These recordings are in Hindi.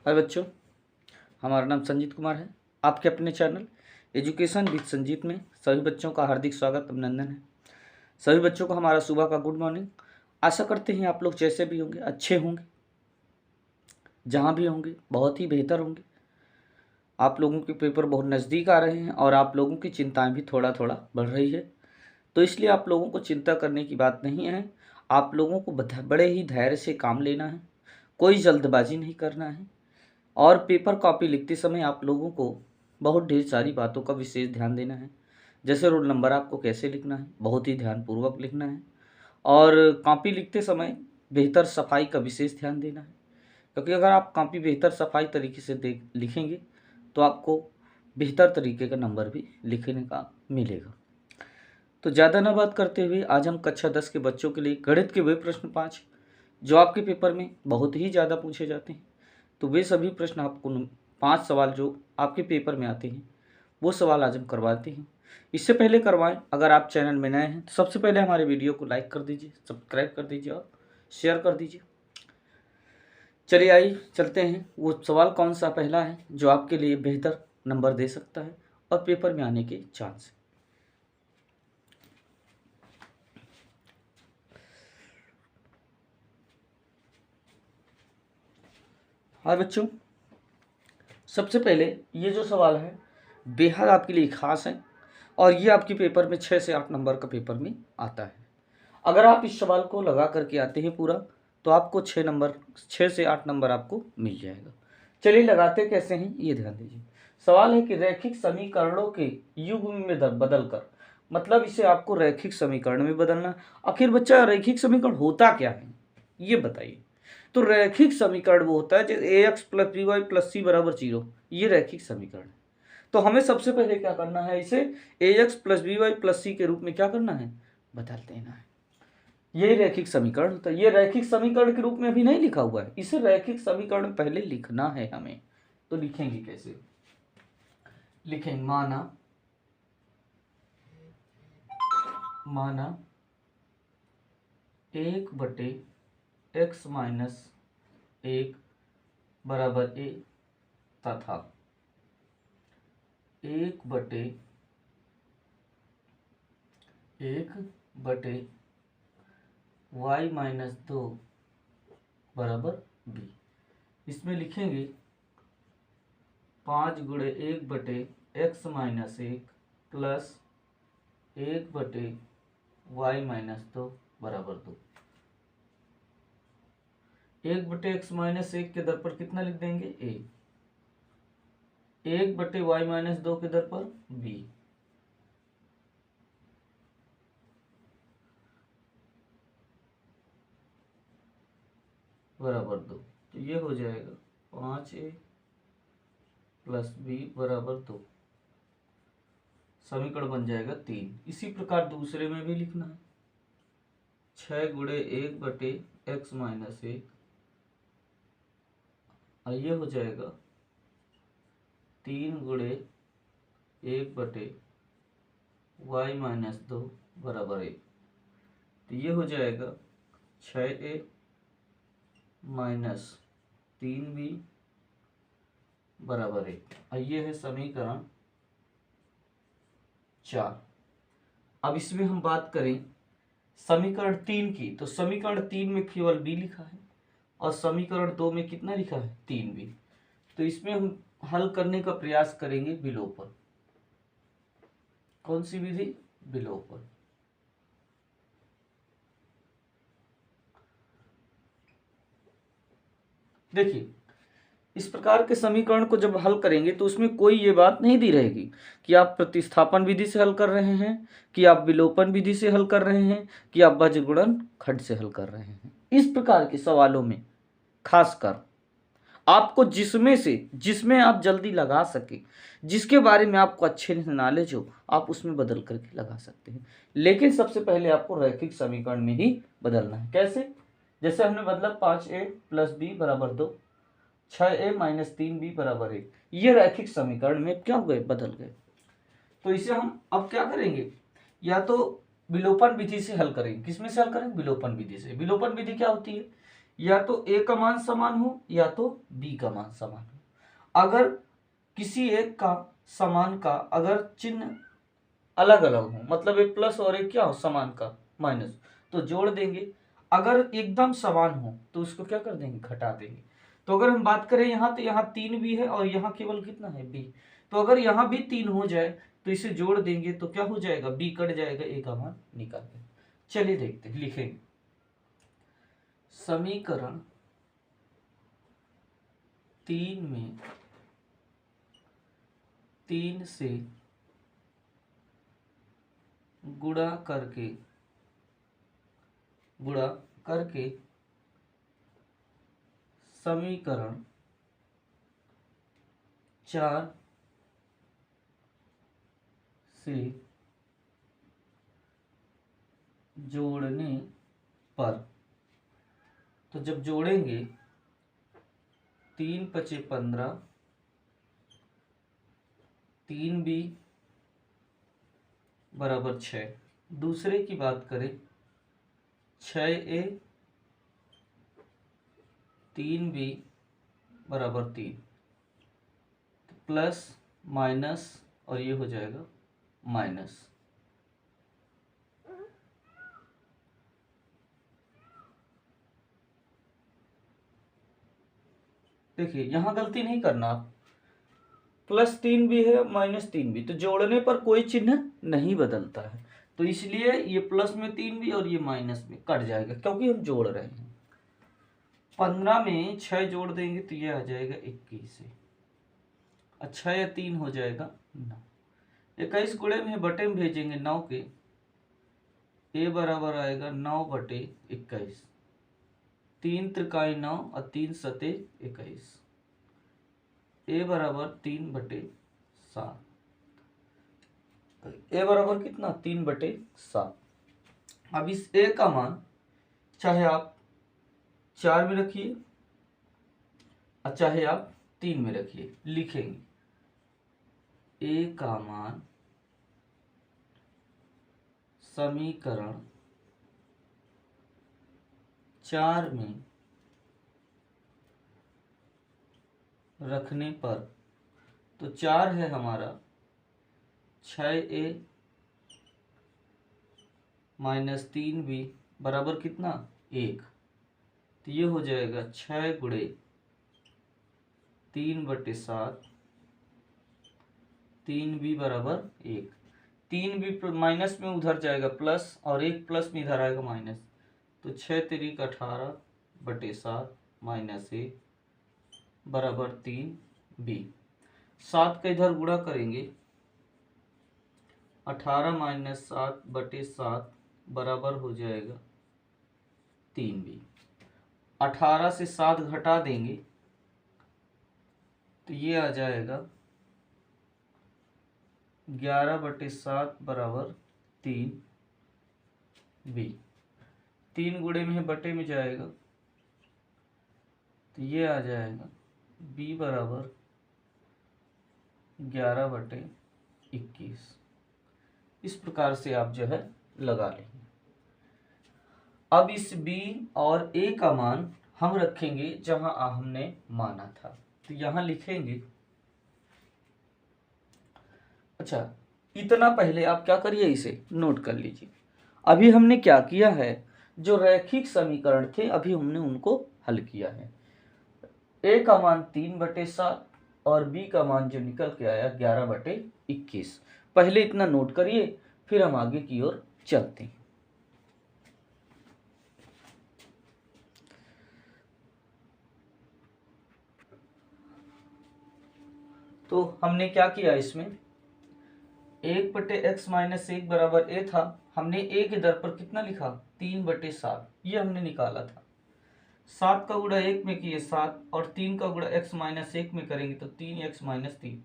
हाय बच्चों, हमारा नाम संजीत कुमार है। आपके अपने चैनल एजुकेशन विद संजीत में सभी बच्चों का हार्दिक स्वागत अभिनंदन है। सभी बच्चों को हमारा सुबह का गुड मॉर्निंग। आशा करते हैं आप लोग जैसे भी होंगे अच्छे होंगे, जहाँ भी होंगे बहुत ही बेहतर होंगे। आप लोगों के पेपर बहुत नज़दीक आ रहे हैं और आप लोगों की चिंताएं भी थोड़ा थोड़ा बढ़ रही है, तो इसलिए आप लोगों को चिंता करने की बात नहीं है। आप लोगों को बड़े ही धैर्य से काम लेना है, कोई जल्दबाजी नहीं करना है और पेपर कॉपी लिखते समय आप लोगों को बहुत ढेर सारी बातों का विशेष ध्यान देना है। जैसे रोल नंबर आपको कैसे लिखना है, बहुत ही ध्यानपूर्वक लिखना है और कॉपी लिखते समय बेहतर सफाई का विशेष ध्यान देना है, क्योंकि अगर आप कॉपी बेहतर सफाई तरीके से लिखेंगे तो आपको बेहतर तरीके का नंबर भी लिखने का मिलेगा। तो ज़्यादा ना बात करते हुए आज हम कक्षा 10 के बच्चों के लिए गणित के वे प्रश्न 5 जो आपके पेपर में बहुत ही ज़्यादा पूछे जाते हैं, तो वे सभी प्रश्न आपको 5 सवाल जो आपके पेपर में आते हैं वो सवाल आज हम करवाते हैं। इससे पहले करवाएं, अगर आप चैनल में नए हैं तो सबसे पहले हमारे वीडियो को लाइक कर दीजिए, सब्सक्राइब कर दीजिए और शेयर कर दीजिए। चलिए आइए चलते हैं, वो सवाल कौन सा पहला है जो आपके लिए बेहतर नंबर दे सकता है और पेपर में आने के चांस है। हाँ बच्चों, सबसे पहले ये जो सवाल है बेहद आपके लिए खास है और ये आपके पेपर में 6 से 8 नंबर का पेपर में आता है। अगर आप इस सवाल को लगा करके आते हैं पूरा तो आपको 6 से 8 नंबर आपको मिल जाएगा। चलिए लगाते कैसे हैं ये ध्यान दीजिए। सवाल है कि रैखिक समीकरणों के युग्म में बदल कर, मतलब इसे आपको रैखिक समीकरण में बदलना। आखिर बच्चा रैखिक समीकरण होता क्या है ये बताइए। तो रैखिक समीकरण वो होता है जैसे a x plus b y plus c बराबर 0, ये रैखिक समीकरण है। तो हमें सबसे पहले क्या करना है, इसे a x plus b y plus c के रूप में क्या करना है, बदल देना है। ये रैखिक समीकरण होता है। ये रैखिक समीकरण के रूप में अभी नहीं लिखा हुआ है, इसे रैखिक समीकरण पहले लिखना है हमें। तो लिखेंगे कैसे, लिखेंगे माना 1/x-1 बराबर a तथा 1/y-2 बराबर b। इसमें लिखेंगे 5×1/x-1 प्लस 1/y-2 बराबर 2। 1/x-1 के दर पर कितना लिख देंगे a, 1/y-2 के दर पर b। बराबर 2। तो ये हो जाएगा 5a प्लस b बराबर 2। समीकरण बन जाएगा 3। इसी प्रकार दूसरे में भी लिखना है 6×1/x-1 ये हो जाएगा 3×1/y-2 बराबर 1। तो ये हो जाएगा 6a माइनस 3b बराबर 1। ये है समीकरण 4। अब इसमें हम बात करें समीकरण 3 की, तो समीकरण 3 में केवल b लिखा है और समीकरण 2 में कितना लिखा है, 3b। तो इसमें हम हल करने का प्रयास करेंगे विलोपन। कौन सी विधि, विलोपन। देखिए इस प्रकार के समीकरण को जब हल करेंगे तो उसमें कोई ये बात नहीं दी रहेगी कि आप प्रतिस्थापन विधि से हल कर रहे हैं, कि आप विलोपन विधि से हल कर रहे हैं, कि आप बीजगुणन खंड से हल कर रहे हैं। इस प्रकार के सवालों में खासकर आपको जिसमें आप जल्दी लगा सके, जिसके बारे में आपको अच्छे से नॉलेज हो, आप उसमें बदल करके लगा सकते हैं। लेकिन सबसे पहले आपको रैखिक समीकरण में ही बदलना है। कैसे, जैसे हमने बदला 5a प्लस b बराबर 2, 6a माइनस 3b बराबर 1। ये रैखिक समीकरण में क्या हो गए, बदल गए। तो इसे हम अब क्या करेंगे, या तो विलोपन विधि से हल करेंगे। किसमें से हल करेंगे, विलोपन विधि से। विलोपन विधि क्या होती है, या तो a का मान समान हो या तो b का मान समान हो। अगर किसी एक का समान का अगर चिन्ह अलग अलग हो, मतलब एक प्लस और एक क्या हो समान का माइनस, तो जोड़ देंगे। अगर एकदम समान हो तो उसको क्या कर देंगे, घटा देंगे। तो अगर हम बात करें यहाँ, तो यहाँ 3 भी है और यहाँ केवल कितना है b। तो अगर यहाँ भी 3 हो जाए तो इसे जोड़ देंगे तो क्या हो जाएगा, b कट जाएगा, a का मान निकाल देंगे। चलिए देखते हैं, लिखेंगे समीकरण 3 में 3 से गुणा करके समीकरण 4 से जोड़ने पर, तो जब जोड़ेंगे 3 पचे 15, 3b बराबर 6। दूसरे की बात करें 6a 3b बराबर 3, प्लस माइनस और ये हो जाएगा माइनस। देखिए यहाँ गलती नहीं करना आप, प्लस 3 भी है माइनस 3 भी, तो जोड़ने पर कोई चिन्ह नहीं बदलता है, तो इसलिए ये प्लस में 3 भी और ये माइनस में कट जाएगा क्योंकि हम जोड़ रहे हैं। 15 में 6 जोड़ देंगे तो ये आ जाएगा 21 से, अच्छा या 3 हो जाएगा 9। 21 गुणे में बटे में भेजेंगे 9 के, ए बराबर आएगा 9 बटे 21, 3 त्रिकाई 9 और 3 सते 21, ए बराबर 3 बटे 7, ए बराबर कितना 3 बटे 7। अब इस ए का मान चाहे आप 4 में रखिए और चाहे आप 3 में रखिए, लिखेंगे ए का मान समीकरण 4 में रखने पर, तो 4 है हमारा 6a माइनस 3b बराबर कितना 1, तो ये हो जाएगा 6 गुणे 3 बटे 7, 3b बराबर 1। 3b माइनस में उधर जाएगा प्लस और 1 प्लस में इधर आएगा माइनस, तो 6 तिरिक 18 बटे 7 माइनस 1 बराबर 3b। 7 का इधर गुणा करेंगे, 18 माइनस 7 बटे 7 बराबर हो जाएगा 3b। 18 से 7 घटा देंगे तो ये आ जाएगा 11 बटे 7 बराबर 3b। 3 गुणे में बटे में जाएगा तो ये आ जाएगा b बराबर 11 बटे 21। इस प्रकार से आप जो है लगा लेंगे। अब इस b और a का मान हम रखेंगे जहां हमने माना था, तो यहां लिखेंगे। अच्छा, इतना पहले आप क्या करिए, इसे नोट कर लीजिए। अभी हमने क्या किया है, जो रैखिक समीकरण थे अभी हमने उनको हल किया है। a का मान 3 बटे 7 और b का मान जो निकल के आया 11 बटे 21। पहले इतना नोट करिए, फिर हम आगे की ओर चलते हैं। तो हमने क्या किया, इसमें 1 बटे एक्स माइनस 1 बराबर a था, हमने a के दर पर कितना लिखा 3 बटे 7, ये हमने निकाला था। 7 का गुणा 1 में किए 7 और 3 का गुणा x माइनस 1 में करेंगे तो 3x माइनस 3,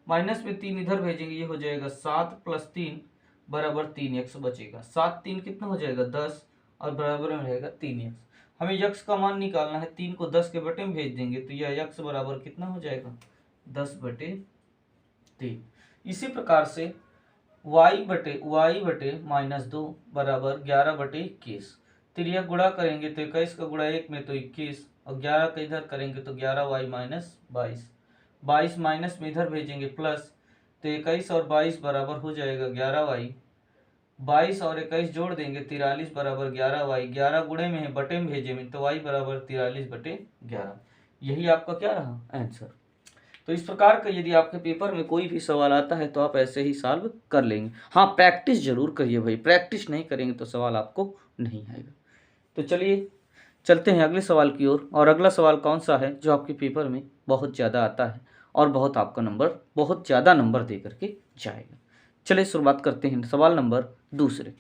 माइनस में 3 इधर भेजेंगे, ये हो जाएगा 7 प्लस 3 बराबर 3x बचेगा। 7 3 कितना हो जाएगा 10 और बराबर में रहेगा 3x। हमें x का मान निकालना है, 3 को 10 के बटे में भेज देंगे तो यह x बराबर कितना हो जाएगा 10 बटे 3। इसी प्रकार से y बटे माइनस 2 बराबर 11 बटे 21, तिर्यक गुणा करेंगे तो 21 का गुणा 1 में तो 21, और 11 का इधर करेंगे तो 11y माइनस 22, 22 माइनस में इधर भेजेंगे प्लस, तो 21 और 22 बराबर हो जाएगा 11y, 22 और 21 जोड़ देंगे 43 बराबर 11y, 11 गुणे में है बटे में भेजे में तो y बराबर 43 बटे 11। यही आपका क्या रहा आंसर। तो इस प्रकार का यदि आपके पेपर में कोई भी सवाल आता है तो आप ऐसे ही सॉल्व कर लेंगे। हाँ, प्रैक्टिस जरूर करिए भाई, प्रैक्टिस नहीं करेंगे तो सवाल आपको नहीं आएगा। तो चलिए चलते हैं अगले सवाल की ओर। और अगला सवाल कौन सा है जो आपके पेपर में बहुत ज़्यादा आता है और बहुत ज़्यादा नंबर दे करके जाएगा। चलिए शुरुआत करते हैं सवाल नंबर दूसरे।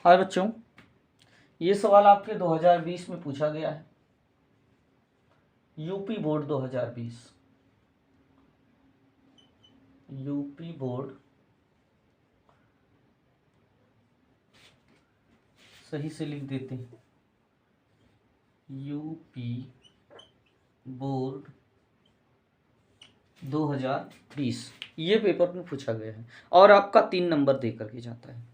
हाय बच्चों, ये सवाल आपके 2020 में पूछा गया है, यूपी बोर्ड 2020, यूपी बोर्ड, सही से लिख देते हैं, यूपी बोर्ड 2020 ये पेपर में पूछा गया है और आपका 3 नंबर दे करके जाता है।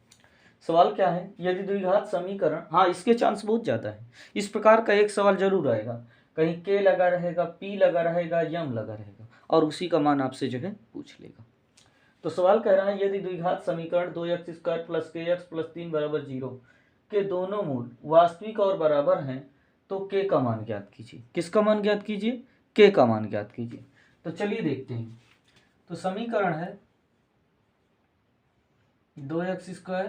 सवाल क्या है, यदि द्विघात समीकरण, हाँ इसके चांस बहुत ज़्यादा है, इस प्रकार का एक सवाल जरूर आएगा, कहीं के लगा रहेगा, पी लगा रहेगा, यम लगा रहेगा और उसी का मान आपसे जो है पूछ लेगा। तो सवाल कह रहा है यदि द्विघात समीकरण 2x² प्लस kx प्लस 3 बराबर 0 के दोनों मूल वास्तविक और बराबर हैं तो के का मान ज्ञात कीजिए। किसका मान ज्ञात कीजिए? के का मान ज्ञात कीजिए। तो चलिए देखते हैं। तो समीकरण है 2x²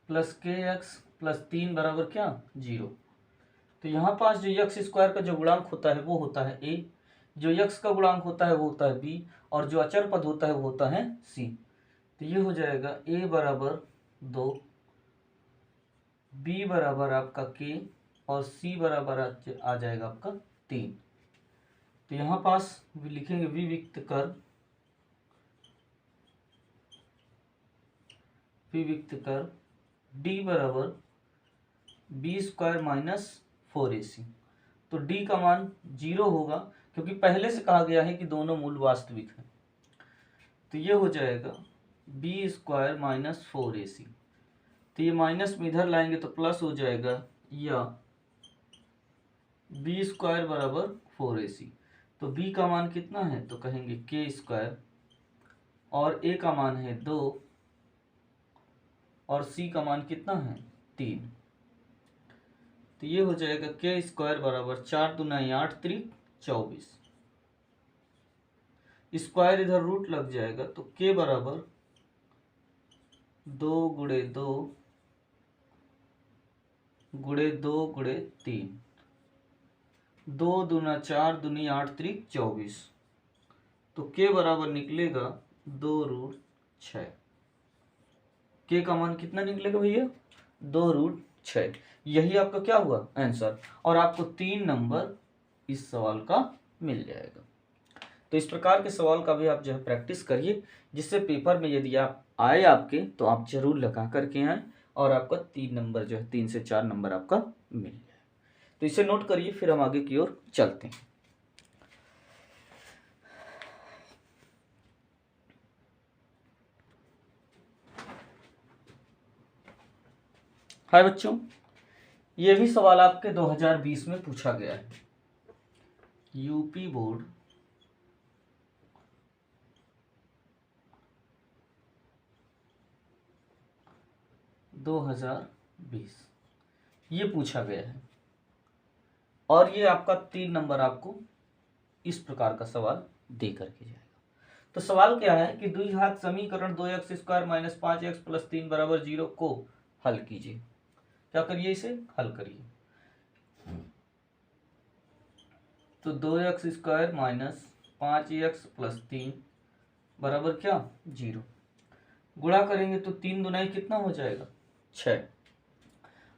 प्लस kx प्लस 3 बराबर क्या 0। तो यहाँ पास जो x² का जो गुणांक होता है वो होता है a, जो x का गुणांक होता है वो होता है b, और जो अचर पद होता है वो होता है c। तो ये हो जाएगा a बराबर 2, b बराबर आपका k और c बराबर आ जाएगा आपका 3। तो यहाँ पास लिखेंगे विविक्त कर d बराबर b² माइनस 4ac। तो d का मान 0 होगा क्योंकि पहले से कहा गया है कि दोनों मूल वास्तविक हैं। तो ये हो जाएगा b² माइनस 4ac। तो ये माइनस में इधर लाएंगे तो प्लस हो जाएगा, या b² बराबर 4ac। तो b का मान कितना है तो कहेंगे k² और a का मान है 2 और c का मान कितना है 3। तो ये हो जाएगा k² बराबर 4 दूना 8 त्रिक 24, स्क्वायर इधर रूट लग जाएगा तो k बराबर 2 गुणे 2 गुणे 2 गुणे 3, 2 दूना 4 दूनी 8 त्रिक 24। तो k बराबर निकलेगा 2 रूट 6। k का मान कितना निकलेगा भैया 2 रूट 6। यही आपका क्या हुआ आंसर, और आपको 3 नंबर इस सवाल का मिल जाएगा। तो इस प्रकार के सवाल का भी आप जो है प्रैक्टिस करिए, जिससे पेपर में यदि आप आए आपके तो आप जरूर लगा करके आए और आपका 3 नंबर जो है 3 से 4 नंबर आपका मिल जाए। तो इसे नोट करिए, फिर हम आगे की ओर चलते हैं। हाय बच्चों, ये भी सवाल आपके 2020 में पूछा गया है, यूपी बोर्ड 2020 ये पूछा गया है और ये आपका 3 नंबर आपको इस प्रकार का सवाल दे करके जाएगा। तो सवाल क्या है कि द्विघात समीकरण 2x² माइनस 5x प्लस 3 बराबर 0 को हल कीजिए। क्या करिए, इसे हल करिए। तो 2x² माइनस 5x प्लस 3 बराबर क्या 0, गुणा करेंगे तो 3 दुनाई कितना हो जाएगा 6।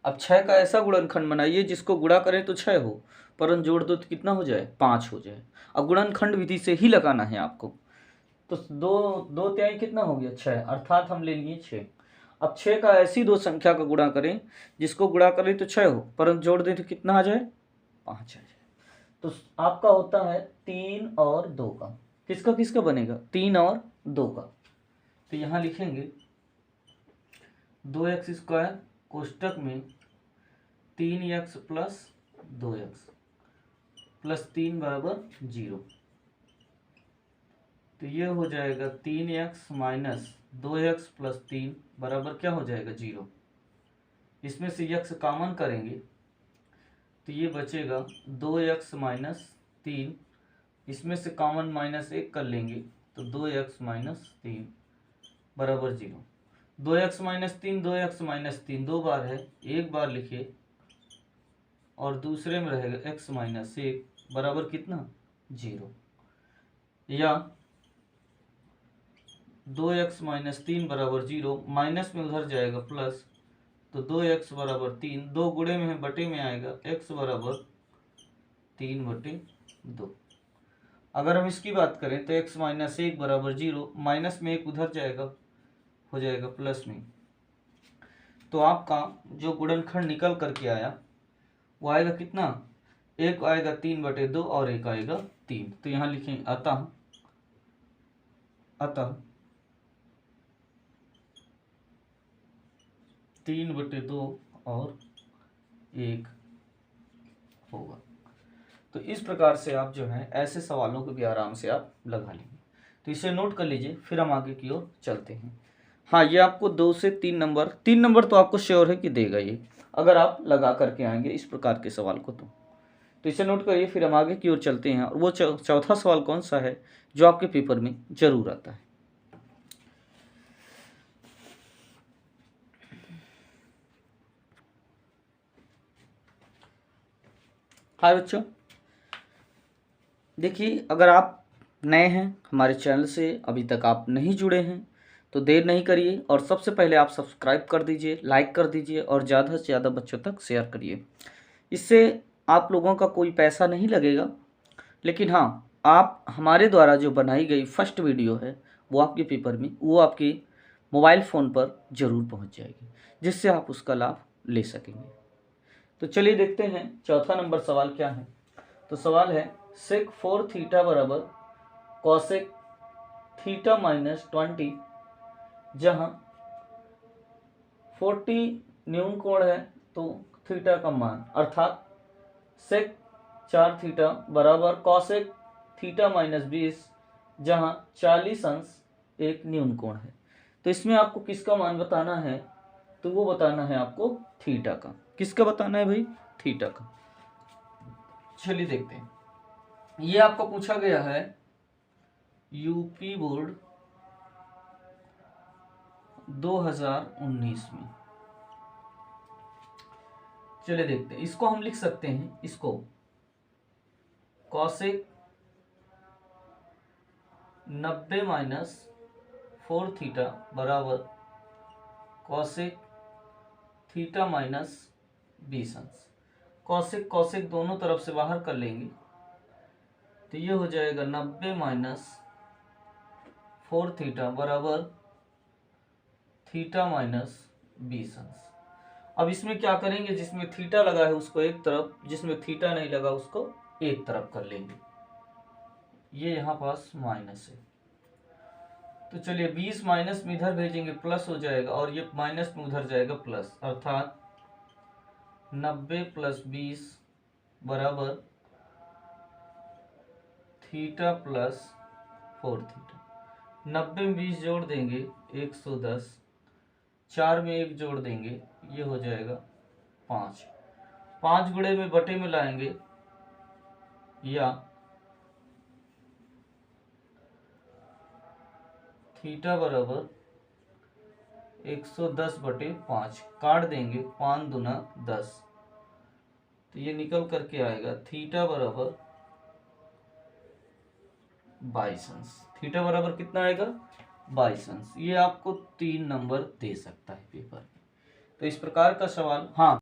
अब 6 का ऐसा गुणनखंड बनाइए जिसको गुणा करें तो 6 हो, परंतु जोड़ दो तो कितना हो जाए 5 हो जाए। अब गुणनखंड विधि से ही लगाना है आपको। तो 2 तिहाई कितना हो गया 6, अर्थात हम ले लिए 6। अब 6 का ऐसी 2 संख्या का गुणा करें जिसको गुणा करें तो 6 हो, परंतु जोड़ दें तो कितना आ जाए 5 आ जाए। तो आपका होता है 3 और 2 का किसका किसका बनेगा, 3 और 2 का। तो यहाँ लिखेंगे 2x² कोष्टक में 3x प्लस 2x प्लस 3 बराबर 0। तो ये हो जाएगा 3x माइनस 2x प्लस 3 बराबर क्या हो जाएगा 0। इसमें से x कॉमन करेंगे तो ये बचेगा 2x माइनस 3, इसमें से कॉमन माइनस 1 कर लेंगे तो 2x माइनस 3 बराबर 0। 2x माइनस 3 2x माइनस 3 दो बार है, एक बार लिखे और दूसरे में रहेगा x माइनस 1 बराबर कितना 0। या 2x माइनस 3 बराबर 0, माइनस में उधर जाएगा प्लस, तो 2x बराबर 3, 2 गुणे में है बटे में आएगा x बराबर 3/2। अगर हम इसकी बात करें तो x माइनस 1 बराबर 0, माइनस में 1 उधर जाएगा हो जाएगा प्लस में। तो आपका जो गुणनखंड निकल करके आया वो आएगा कितना, एक आएगा 3/2 और एक आएगा 3। तो यहाँ लिखेंगे अतः 3/2 और 1 होगा। तो इस प्रकार से आप जो है ऐसे सवालों को भी आराम से आप लगा लेंगे। तो इसे नोट कर लीजिए, फिर हम आगे की ओर चलते हैं। हाँ, ये आपको 2 से 3 नंबर, 3 नंबर तो आपको श्योर है कि देगा ये, अगर आप लगा करके आएंगे इस प्रकार के सवाल को। तो इसे नोट करिए, फिर हम आगे की ओर चलते हैं। और वो चौथा सवाल कौन सा है जो आपके पेपर में जरूर आता है। हाय बच्चों, देखिए अगर आप नए हैं हमारे चैनल से, अभी तक आप नहीं जुड़े हैं तो देर नहीं करिए और सबसे पहले आप सब्सक्राइब कर दीजिए, लाइक कर दीजिए और ज़्यादा से ज़्यादा बच्चों तक शेयर करिए। इससे आप लोगों का कोई पैसा नहीं लगेगा, लेकिन हाँ, आप हमारे द्वारा जो बनाई गई फर्स्ट वीडियो है वो आपके पेपर में, वो आपके मोबाइल फ़ोन पर ज़रूर पहुंच जाएगी, जिससे आप उसका लाभ ले सकेंगे। तो चलिए देखते हैं चौथा नंबर सवाल क्या है। तो सवाल है सेक 4 थीटा बराबर कॉसेक थीटा माइनस 20, जहाँ 40 न्यून कोण है तो थीटा का मान, अर्थात सेक 4 थीटा बराबर कॉसेक थीटा माइनस 20, जहाँ 40 अंश एक न्यून कोण है। तो इसमें आपको किसका मान बताना है, तो वो बताना है आपको थीटा का। किसका बताना है भाई, थीटा का। चलिए देखते हैं। ये आपको पूछा गया है यूपी बोर्ड 2019 में। चलिए देखते हैं, इसको हम लिख सकते हैं, इसको कॉसेक 90 माइनस 4 थीटा बराबर कॉसेक थीटा माइनस 20 अंश। कॉसेक कॉसेक दोनों तरफ से बाहर कर लेंगे तो ये हो जाएगा 90 माइनस 4 थीटा बराबर थीटा माइनस 20 अंश। अब इसमें क्या करेंगे, जिसमें थीटा लगा है उसको एक तरफ, जिसमें थीटा नहीं लगा उसको एक तरफ कर लेंगे। ये यहाँ पास माइनस है, तो चलिए 20 माइनस में इधर भेजेंगे प्लस हो जाएगा और ये माइनस में उधर जाएगा प्लस, अर्थात 90 प्लस 20 बराबर थीटा प्लस 4 थीटा। 90 में 20 जोड़ देंगे 110, 4 में 1 जोड़ देंगे ये हो जाएगा 5, 5 गुणे में बटे में लाएंगे या थीटा बराबर 110/5 काट देंगे, 5 दूना 10, तो ये निकल करके आएगा थीटा बराबर 22 अंश। थीटा बराबर कितना आएगा 22 अंश। ये आपको 3 नंबर दे सकता है पेपर में। तो इस प्रकार का सवाल, हाँ